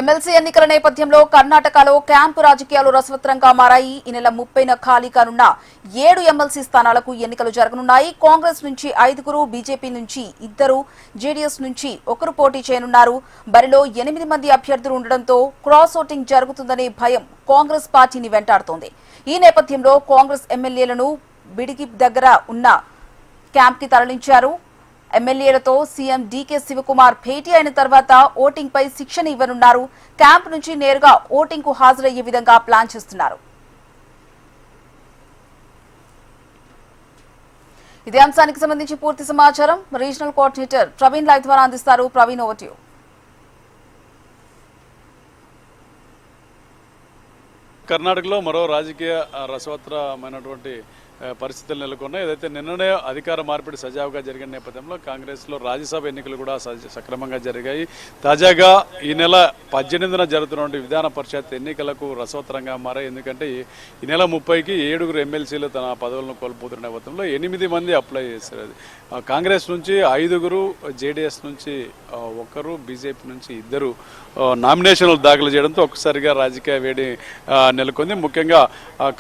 MLC ఎన్నికల నేపథ్యంలో కర్ణాటకలో క్యాంపు రాజకీయాలు రసవత్రంగా మారాయి. ఈ నెల 30న ఖాళీ కానున్న 7 ఎమ్మెల్సీ స్థానాలకు ఎన్నికలు జరగనున్నాయి. కాంగ్రెస్ నుంచి 5, బీజేపీ నుంచి 2, జేడీఎస్ నుంచి 1 పోటీ చేయనున్నారు. బరిలో 8 మంది అభ్యర్థులు ఉండడంతో క్రాస్ ఓటింగ్ జరుగుతుందనే భయం కాంగ్రెస్ పార్టీని వెంటాడుతోంది. ఈ నేపథ్యంలో కాంగ్రెస్ ఎమ్మెల్యేలను బిడికి దగ్గర ఉన్న క్యాంప్ కి తరలించారు. ఎమ్మెల్యేలతో సీఎం డీకే శివకుమార్ భేటీ అయిన తర్వాత ఓటింగ్ పై శిక్షణ ఇవ్వనున్నారు. క్యాంప్ నుంచి నేరుగా ఓటింగ్ కు హాజరయ్యే విధంగా ప్లాన్ చేస్తున్నారు. ఇదే అంశానికి సంబంధించి పూర్తి సమాచారం రీజనల్ కోఆర్డినేటర్ ప్రవీణ్ లైవ్ ద్వారా అందిస్తారు. Praveen, over to you. కర్ణాటకలో మరో రాజకీయ రసవత్తరమైనటువంటి పరిస్థితులు నెలకొన్నాయి. ఏదైతే నిన్ననే అధికార మార్పిడి సజావుగా జరిగిన నేపథ్యంలో కాంగ్రెస్లో రాజ్యసభ ఎన్నికలు కూడా సక్రమంగా జరిగాయి. తాజాగా ఈ నెల 18న జరుగుతున్న విధాన పరిషత్ ఎన్నికలకు రసవత్తరంగా మారాయి. ఎందుకంటే ఈ నెల 30కి 7 ఎమ్మెల్సీలు తన పదవులను కోల్పోతున్న నేపథ్యంలో 8 మంది అప్లై చేశారు. కాంగ్రెస్ నుంచి 5, జేడీఎస్ నుంచి 1, బీజేపీ నుంచి 2 నామినేషన్లు దాఖలు చేయడంతో ఒక్కసారిగా రాజకీయ వేడి నెలకొంది. ముఖ్యంగా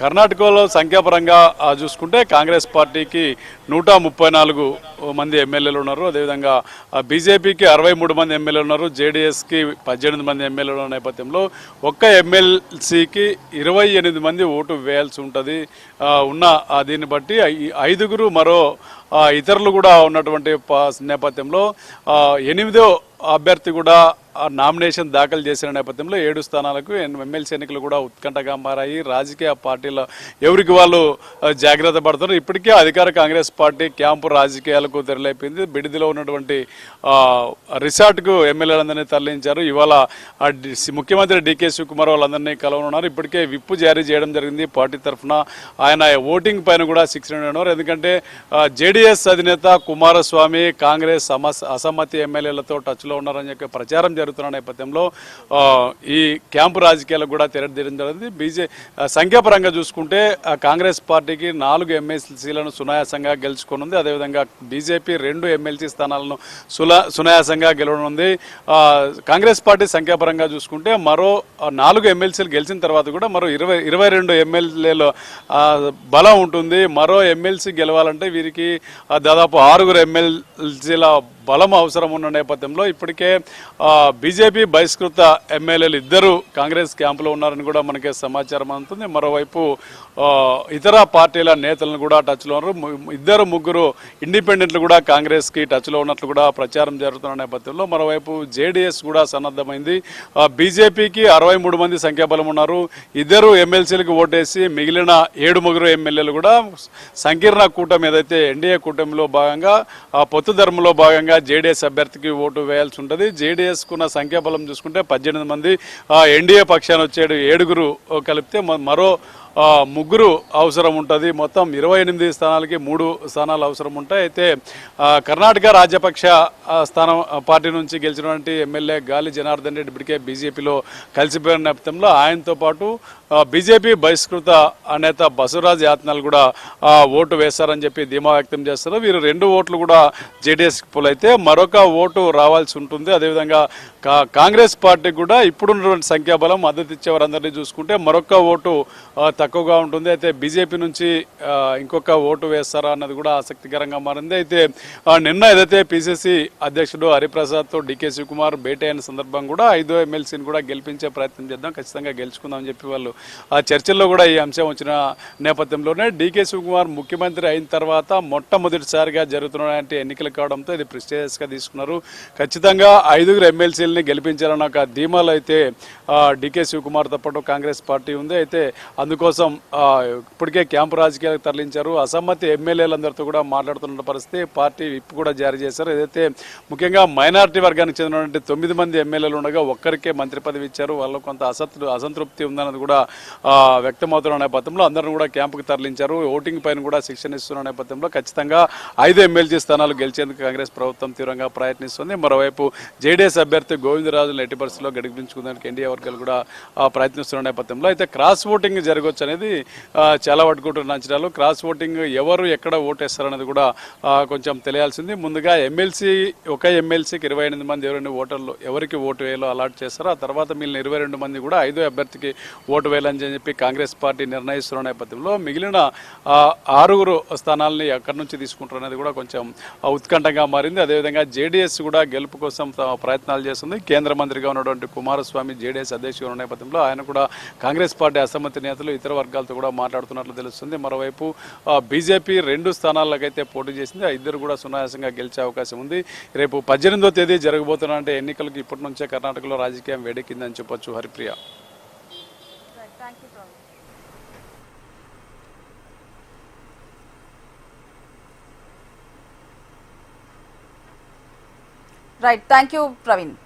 కర్ణాటకలో సంఖ్యాపరంగా చూసుకుంటే కాంగ్రెస్ పార్టీకి 134 మంది ఎమ్మెల్యేలు ఉన్నారు. అదేవిధంగా బీజేపీకి 63 మంది ఎమ్మెల్యేలు ఉన్నారు. జేడీఎస్కి 18 మంది ఎమ్మెల్యేలు ఉన్న నేపథ్యంలో ఒక్క ఎమ్మెల్సీకి 28 మంది ఓటు వేయాల్సి ఉంటుంది. ఉన్న దీన్ని బట్టి 5 మరో ఇతరులు కూడా ఉన్నటువంటి నేపథ్యంలో 8వ అభ్యర్థి కూడా నామినేషన్ దాఖలు చేసిన నేపథ్యంలో 7 స్థానాలకు ఎమ్మెల్సీ ఎన్నికలు కూడా ఉత్కంఠగా మారాయి. రాజకీయ పార్టీల ఎవరికి వాళ్ళు జాగ్రత్త పడుతున్నారు. ఇప్పటికే అధికార కాంగ్రెస్ పార్టీ క్యాంపు రాజకీయాలకు తెరలేపింది. బిడిదిలో ఉన్నటువంటి రిసార్ట్కు ఎమ్మెల్యేలందరినీ తరలించారు. ఇవాళ ముఖ్యమంత్రి డీకే శివకుమార్ వాళ్ళందరినీ కలవనున్నారు. ఇప్పటికే విప్పు జారీ చేయడం జరిగింది పార్టీ తరఫున. ఆయన ఓటింగ్ పైన కూడా శిక్షణ ఉన్నారు. ఎందుకంటే జేడీఎస్ అధినేత కుమారస్వామి కాంగ్రెస్ అసమ్మతి ఎమ్మెల్యేలతో టచ్లో ఉన్నారని చెప్పి ప్రచారం జరుగుతున్న నేపథ్యంలో ఈ క్యాంపు రాజకీయాలకు కూడా తెరదీయడం జరిగింది. సంఖ్యాపరంగా చూసుకుంటే కాంగ్రెస్ పార్టీకి 4 ఎమ్మెల్సీలను సునాయాసంగా గెలుచుకోనుంది. అదేవిధంగా బీజేపీ 2 ఎమ్మెల్సీ స్థానాలను సునాయాసంగా గెలవనుంది. కాంగ్రెస్ పార్టీ సంఖ్యాపరంగా చూసుకుంటే మరో 4 ఎమ్మెల్సీలు గెలిచిన తర్వాత కూడా మరో 22 ఎమ్మెల్యేల బలం ఉంటుంది. మరో ఎమ్మెల్సీ గెలవాలంటే వీరికి దాదాపు 6 ఎమ్మెల్సీల బలం అవసరం ఉన్న నేపథ్యంలో ఇప్పటికే బీజేపీ బహిష్కృత ఎమ్మెల్యేలు 2 కాంగ్రెస్ క్యాంపులో ఉన్నారని కూడా మనకి సమాచారం అందుతుంది. మరోవైపు ఇతర పార్టీల నేతలను కూడా టచ్లో ఉన్నారు. 2-3 ఇండిపెండెంట్లు కూడా కాంగ్రెస్కి టచ్లో ఉన్నట్లు కూడా ప్రచారం జరుగుతున్న నేపథ్యంలో మరోవైపు జేడీఎస్ కూడా సన్నద్ధమైంది. బీజేపీకి 63 మంది సంఖ్యాబలం ఉన్నారు. 2 ఎమ్మెల్సీలకు ఓటేసి మిగిలిన 7 ఎమ్మెల్యేలు కూడా సంకీర్ణ కూటమి ఏదైతే ఎన్డీఏ కూటమిలో భాగంగా పొత్తు ధర్మంలో భాగంగా జేడీఎస్ అభ్యర్థికి ఓటు వేయాల్సి ఉంటుంది. జేడీఎస్ కున్న సంఖ్యాబలం చూసుకుంటే 18 మంది, ఎన్డీఏ పక్షాన్ని వచ్చేడు 7 కలిపితే మరో 3 అవసరం ఉంటుంది. మొత్తం 28 స్థానాలకి 3 స్థానాలు అవసరం ఉంటాయి. అయితే కర్ణాటక రాజ్యపక్ష స్థానం పార్టీ నుంచి గెలిచినటువంటి ఎమ్మెల్యే గాలి జనార్దన్ రెడ్డి ఇప్పటికే బీజేపీలో కలిసిపోయిన నేపథ్యంలో ఆయనతో పాటు బీజేపీ బహిష్కృత నేత బసవరాజ్ యాత్నాలు కూడా ఓటు వేస్తారని చెప్పి ధీమా వ్యక్తం చేస్తారు. వీరు 2 ఓట్లు కూడా జేడీఎస్కి పోలైతే మరొక ఓటు రావాల్సి ఉంటుంది. అదేవిధంగా కాంగ్రెస్ పార్టీకి కూడా ఇప్పుడున్నటువంటి సంఖ్యాబలం మద్దతు ఇచ్చే వారందరినీ చూసుకుంటే మరొక ఓటు తక్కువగా ఉంటుంది. అయితే బీజేపీ నుంచి ఇంకొక ఓటు వేస్తారా అన్నది కూడా ఆసక్తికరంగా మారింది. అయితే నిన్న ఏదైతే పిసిసి అధ్యక్షుడు హరిప్రసాద్తో డీకే శివకుమార్ భేటీ అయిన సందర్భం కూడా 5వ ఎమ్మెల్సీని కూడా గెలిపించే ప్రయత్నం చేద్దాం, ఖచ్చితంగా గెలుచుకుందామని చెప్పి వాళ్ళు ఆ చర్చల్లో కూడా ఈ అంశం వచ్చిన నేపథ్యంలోనే డీకే శివకుమార్ ముఖ్యమంత్రి అయిన తర్వాత మొట్టమొదటిసారిగా జరుగుతున్నటువంటి ఎన్నికలు కావడంతో ఇది ప్రెస్టీజియస్గా తీసుకున్నారు. ఖచ్చితంగా 5 ఎమ్మెల్సీలని గెలిపించాలన్న ఒక ధీమాలో అయితే డీకే శివకుమార్తో పాటు కాంగ్రెస్ పార్టీ ఉంది. అయితే అందుకోసం ఇప్పటికే క్యాంపు రాజకీయాలకు తరలించారు. అసమ్మతి ఎమ్మెల్యేలందరితో కూడా మాట్లాడుతున్న పరిస్థితి. పార్టీ విప్ కూడా జారీ చేశారు. ఏదైతే ముఖ్యంగా మైనారిటీ వర్గానికి చెందినటువంటి 9 మంది ఎమ్మెల్యేలు ఉండగా ఒక్కరికే మంత్రి పదవి ఇచ్చారు. వాళ్ళకు కొంత అసంతృప్తి ఉందన్నది కూడా వ్యక్తమవుతున్న నేపథ్యంలో అందరిని కూడా క్యాంపుకి తరలించారు. ఓటింగ్ పైన కూడా శిక్షణ ఇస్తున్న నేపథ్యంలో ఖచ్చితంగా 5 ఎమ్మెల్సీ స్థానాలు గెలిచేందుకు కాంగ్రెస్ ప్రభుత్వం తీవ్రంగా ప్రయత్నిస్తుంది. మరోవైపు జేడీఎస్ అభ్యర్థి గోవిందరాజును ఎట్టి పరిస్థితుల్లో గెలిపించుకోవడానికి ఎన్డీఏ వర్గాలు కూడా ప్రయత్నిస్తున్న నేపథ్యంలో అయితే క్రాస్ ఓటింగ్ జరగవచ్చు రావచ్చు అనేది చాలా పట్టుకుంటున్న అంచనాలు. క్రాస్ ఓటింగ్ ఎవరు ఎక్కడ ఓటేస్తారనేది కూడా కొంచెం తెలియాల్సింది. ముందుగా ఒక ఎమ్మెల్సీకి 28 మంది ఎవరైనా ఓటర్లు ఎవరికి ఓటు వేయాలో అలాట్ చేస్తారో ఆ తర్వాత మిగిలిన 22 మంది కూడా 5వ అభ్యర్థికి ఓటు వేయాలని చెప్పి కాంగ్రెస్ పార్టీ నిర్ణయిస్తున్న నేపథ్యంలో మిగిలిన 6 స్థానాలని ఎక్కడి నుంచి తీసుకుంటారు అనేది కూడా కొంచెం ఉత్కంఠంగా మారింది. అదేవిధంగా జేడీఎస్ కూడా గెలుపు కోసం ప్రయత్నాలు చేస్తుంది. కేంద్ర మంత్రిగా ఉన్నటువంటి కుమారస్వామి జేడీఎస్ అధ్యక్షుడు ఉన్న నేపథ్యంలో ఆయన కూడా కాంగ్రెస్ పార్టీ అసమ్మతి నేతలు ఇతర వర్గాలతో కూడా మాట్లాడుతున్నట్లు తెలుస్తుంది. మరోవైపు బీజేపీ 2 స్థానాలకైతే పోటీ చేసింది. ఆ ఇద్దరు కూడా సునాయాసంగా గెలిచే అవకాశం ఉంది. రేపు 18వ తేదీ జరగబోతున్న ఎన్నికలకు ఇప్పటి నుంచే కర్ణాటకలో రాజకీయం వేడెక్కిందని చెప్పొచ్చు. Haripriya. Right, thank you Praveen.